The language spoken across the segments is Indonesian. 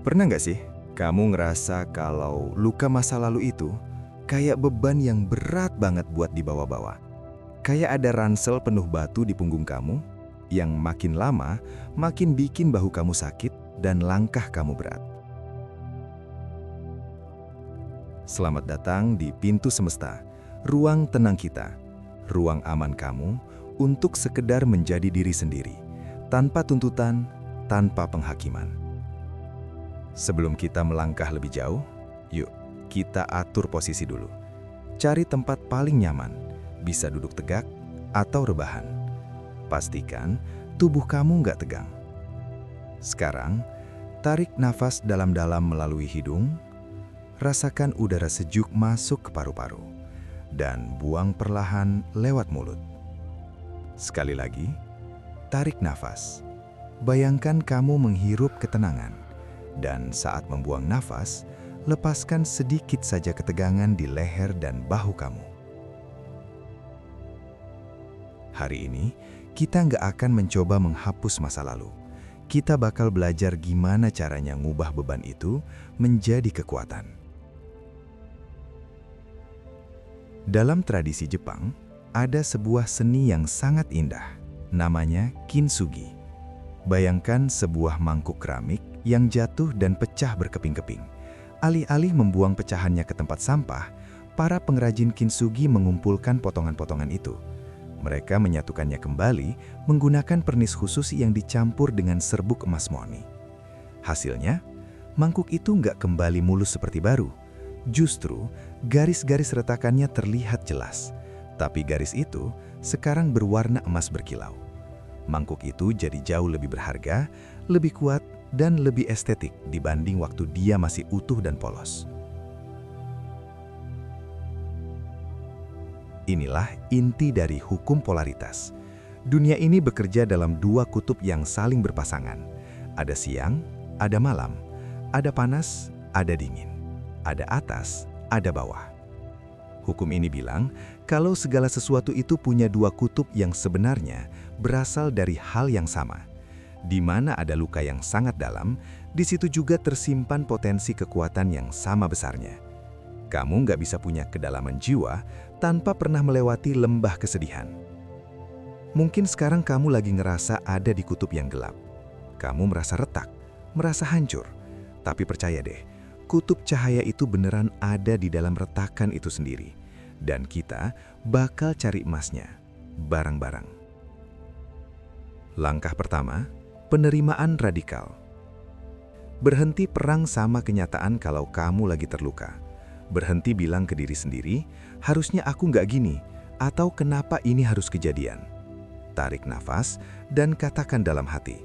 Pernah nggak sih kamu ngerasa kalau luka masa lalu itu kayak beban yang berat banget buat dibawa-bawa? Kayak ada ransel penuh batu di punggung kamu yang makin lama makin bikin bahu kamu sakit dan langkah kamu berat. Selamat datang di Pintu Semesta, ruang tenang kita, ruang aman kamu untuk sekedar menjadi diri sendiri, tanpa tuntutan, tanpa penghakiman. Sebelum kita melangkah lebih jauh, yuk kita atur posisi dulu. Cari tempat paling nyaman, bisa duduk tegak atau rebahan. Pastikan tubuh kamu nggak tegang. Sekarang, tarik nafas dalam-dalam melalui hidung, rasakan udara sejuk masuk ke paru-paru, dan buang perlahan lewat mulut. Sekali lagi, tarik nafas. Bayangkan kamu menghirup ketenangan. Dan saat membuang nafas, lepaskan sedikit saja ketegangan di leher dan bahu kamu. Hari ini, kita nggak akan mencoba menghapus masa lalu. Kita bakal belajar gimana caranya ngubah beban itu menjadi kekuatan. Dalam tradisi Jepang, ada sebuah seni yang sangat indah, namanya kintsugi. Bayangkan sebuah mangkuk keramik yang jatuh dan pecah berkeping-keping. Alih-alih membuang pecahannya ke tempat sampah, para pengrajin kintsugi mengumpulkan potongan-potongan itu. Mereka menyatukannya kembali menggunakan pernis khusus yang dicampur dengan serbuk emas murni. Hasilnya, mangkuk itu nggak kembali mulus seperti baru. Justru, garis-garis retakannya terlihat jelas. Tapi garis itu sekarang berwarna emas berkilau. Mangkuk itu jadi jauh lebih berharga, lebih kuat, dan lebih estetik dibanding waktu dia masih utuh dan polos. Inilah inti dari hukum polaritas. Dunia ini bekerja dalam dua kutub yang saling berpasangan. Ada siang, ada malam, ada panas, ada dingin, ada atas, ada bawah. Hukum ini bilang, kalau segala sesuatu itu punya dua kutub yang sebenarnya berasal dari hal yang sama. Di mana ada luka yang sangat dalam, di situ juga tersimpan potensi kekuatan yang sama besarnya. Kamu nggak bisa punya kedalaman jiwa tanpa pernah melewati lembah kesedihan. Mungkin sekarang kamu lagi ngerasa ada di kutub yang gelap. Kamu merasa retak, merasa hancur. Tapi percaya deh, kutub cahaya itu beneran ada di dalam retakan itu sendiri. Dan kita bakal cari emasnya, barang-barang. Langkah pertama, penerimaan radikal. Berhenti perang sama kenyataan kalau kamu lagi terluka. Berhenti bilang ke diri sendiri, harusnya aku nggak gini, atau kenapa ini harus kejadian. Tarik nafas dan katakan dalam hati,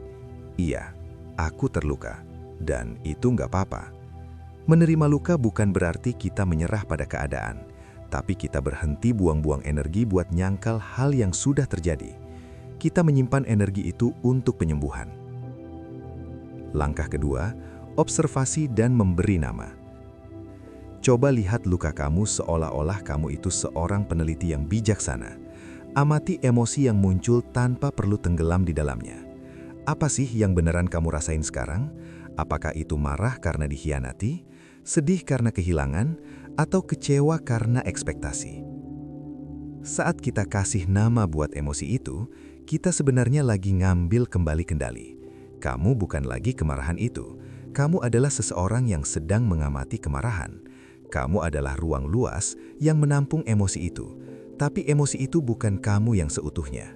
iya, aku terluka, dan itu nggak apa-apa. Menerima luka bukan berarti kita menyerah pada keadaan, tapi kita berhenti buang-buang energi buat nyangkal hal yang sudah terjadi. Kita menyimpan energi itu untuk penyembuhan. Langkah kedua, observasi dan memberi nama. Coba lihat luka kamu seolah-olah kamu itu seorang peneliti yang bijaksana. Amati emosi yang muncul tanpa perlu tenggelam di dalamnya. Apa sih yang beneran kamu rasain sekarang? Apakah itu marah karena dikhianati, sedih karena kehilangan, atau kecewa karena ekspektasi? Saat kita kasih nama buat emosi itu, kita sebenarnya lagi ngambil kembali kendali. Kamu bukan lagi kemarahan itu. Kamu adalah seseorang yang sedang mengamati kemarahan. Kamu adalah ruang luas yang menampung emosi itu. Tapi emosi itu bukan kamu yang seutuhnya.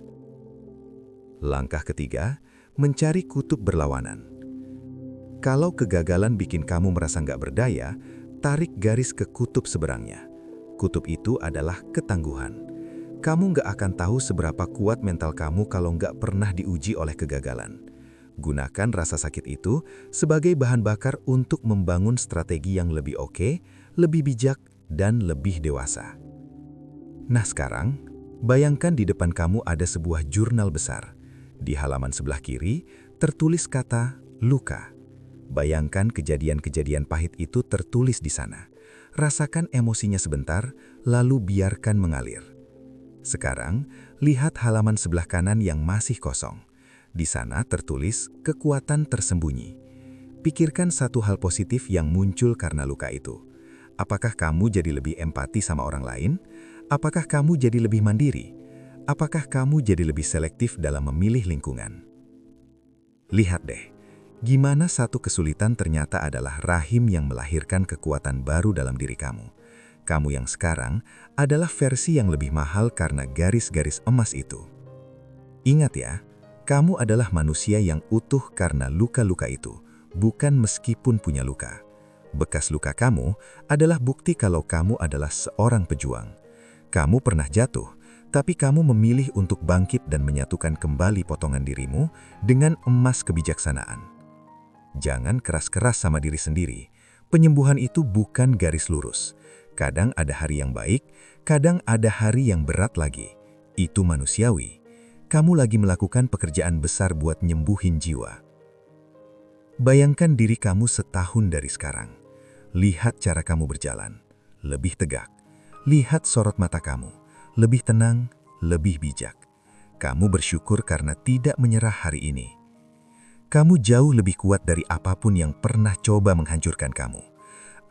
Langkah ketiga, mencari kutub berlawanan. Kalau kegagalan bikin kamu merasa nggak berdaya, tarik garis ke kutub seberangnya. Kutub itu adalah ketangguhan. Kamu nggak akan tahu seberapa kuat mental kamu kalau nggak pernah diuji oleh kegagalan. Gunakan rasa sakit itu sebagai bahan bakar untuk membangun strategi yang lebih oke, lebih bijak, dan lebih dewasa. Nah sekarang, bayangkan di depan kamu ada sebuah jurnal besar. Di halaman sebelah kiri, tertulis kata luka. Bayangkan kejadian-kejadian pahit itu tertulis di sana. Rasakan emosinya sebentar, lalu biarkan mengalir. Sekarang, lihat halaman sebelah kanan yang masih kosong. Di sana tertulis kekuatan tersembunyi. Pikirkan satu hal positif yang muncul karena luka itu. Apakah kamu jadi lebih empati sama orang lain? Apakah kamu jadi lebih mandiri? Apakah kamu jadi lebih selektif dalam memilih lingkungan? Lihat deh, gimana satu kesulitan ternyata adalah rahim yang melahirkan kekuatan baru dalam diri kamu. Kamu yang sekarang adalah versi yang lebih mahal karena garis-garis emas itu. Ingat ya, kamu adalah manusia yang utuh karena luka-luka itu, bukan meskipun punya luka. Bekas luka kamu adalah bukti kalau kamu adalah seorang pejuang. Kamu pernah jatuh, tapi kamu memilih untuk bangkit dan menyatukan kembali potongan dirimu dengan emas kebijaksanaan. Jangan keras-keras sama diri sendiri. Penyembuhan itu bukan garis lurus. Kadang ada hari yang baik, kadang ada hari yang berat lagi. Itu manusiawi. Kamu lagi melakukan pekerjaan besar buat nyembuhin jiwa. Bayangkan diri kamu setahun dari sekarang. Lihat cara kamu berjalan, lebih tegak. Lihat sorot mata kamu, lebih tenang, lebih bijak. Kamu bersyukur karena tidak menyerah hari ini. Kamu jauh lebih kuat dari apapun yang pernah coba menghancurkan kamu.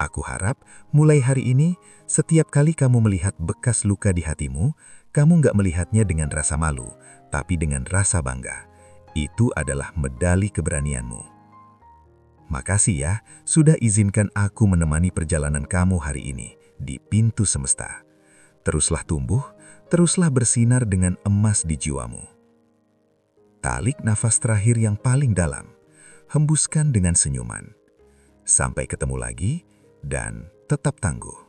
Aku harap mulai hari ini, setiap kali kamu melihat bekas luka di hatimu, kamu nggak melihatnya dengan rasa malu, tapi dengan rasa bangga. Itu adalah medali keberanianmu. Makasih ya, sudah izinkan aku menemani perjalanan kamu hari ini di Pintu Semesta. Teruslah tumbuh, teruslah bersinar dengan emas di jiwamu. Tarik nafas terakhir yang paling dalam, hembuskan dengan senyuman. Sampai ketemu lagi, dan tetap tangguh.